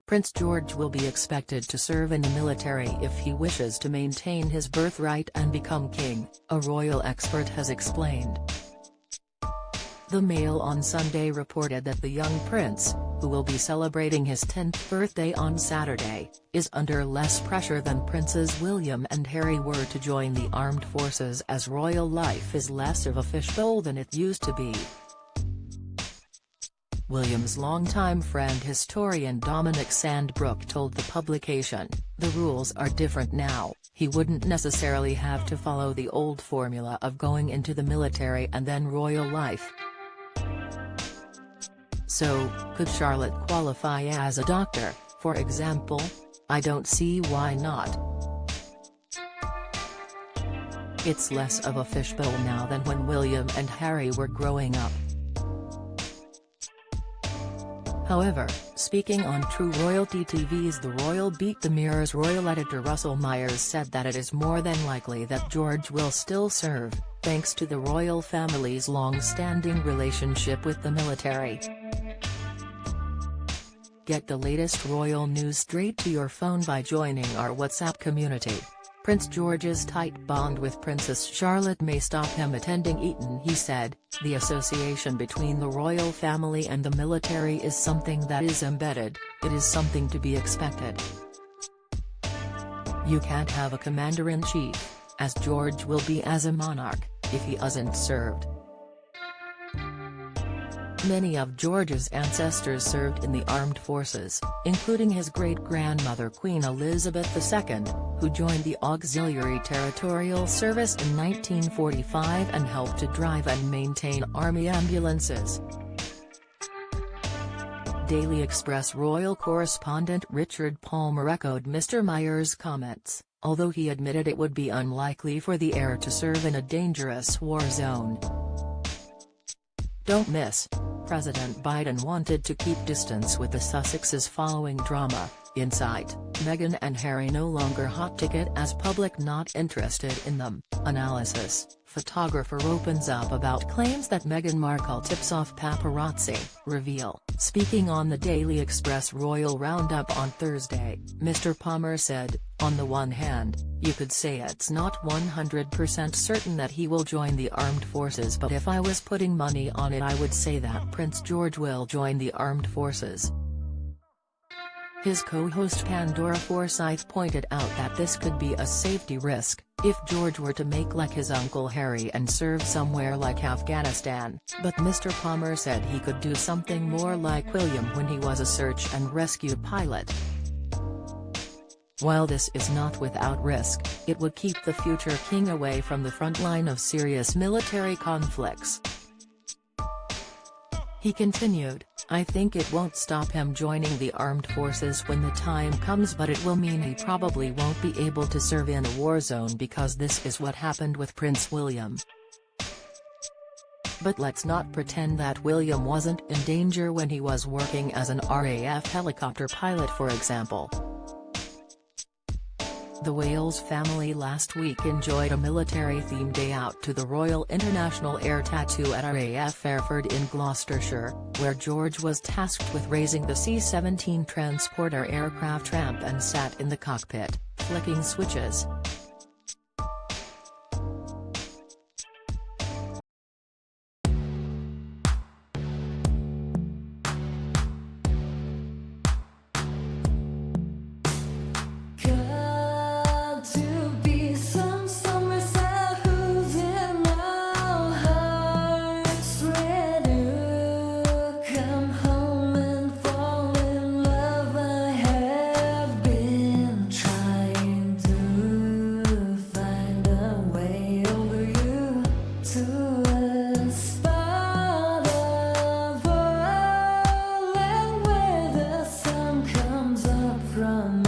Prince George will be expected to serve in the military if he wishes to maintain his birthright and become king, a royal expert has explained. The Mail on Sunday reported that the young prince, who will be celebrating his 10th birthday on Saturday, is under less pressure than Princes William and Harry were to join the armed forces, as royal life is less of a fishbowl than it used to be. William's longtime friend historian Dominic Sandbrook told the publication, "The rules are different now, he wouldn't necessarily have to follow the old formula of going into the military and then royal life. So, could Charlotte qualify as a doctor, for example? I don't see why not. It's less of a fishbowl now than when William and Harry were growing up." However, speaking on True Royalty TV's The Royal Beat, the Mirror's royal editor Russell Myers said that it is more than likely that George will still serve, thanks to the royal family's long-standing relationship with the military. Get the latest royal news straight to your phone by joining our WhatsApp community. Prince George's tight bond with Princess Charlotte may stop him attending Eton, he said. "The association between the royal family and the military is something that is embedded, it is something to be expected. You can't have a commander-in-chief, as George will be as a monarch, if he hasn't served." Many of George's ancestors served in the armed forces, including his great-grandmother Queen Elizabeth II, who joined the Auxiliary Territorial Service in 1945 and helped to drive and maintain army ambulances. Daily Express royal correspondent Richard Palmer echoed Mr. Myers' comments, although he admitted it would be unlikely for the heir to serve in a dangerous war zone. "Don't miss. President Biden wanted to keep distance with the Sussexes following drama, Insight, Meghan and Harry no longer hot ticket as public not interested in them, analysis, photographer opens up about claims that Meghan Markle tips off paparazzi, reveal." Speaking on the Daily Express Royal Roundup on Thursday, Mr. Palmer said, "On the one hand, you could say it's not 100% certain that he will join the armed forces, but if I was putting money on it I would say that Prince George will join the armed forces." His co-host Pandora Forsyth pointed out that this could be a safety risk, if George were to make like his uncle Harry and serve somewhere like Afghanistan, but Mr. Palmer said he could do something more like William when he was a search and rescue pilot. While this is not without risk, it would keep the future king away from the front line of serious military conflicts. He continued, "I think it won't stop him joining the armed forces when the time comes, but it will mean he probably won't be able to serve in a war zone because this is what happened with Prince William. But let's not pretend that William wasn't in danger when he was working as an RAF helicopter pilot, for example." The Wales family last week enjoyed a military-themed day out to the Royal International Air Tattoo at RAF Fairford in Gloucestershire, where George was tasked with raising the C-17 transporter aircraft ramp and sat in the cockpit, flicking switches. From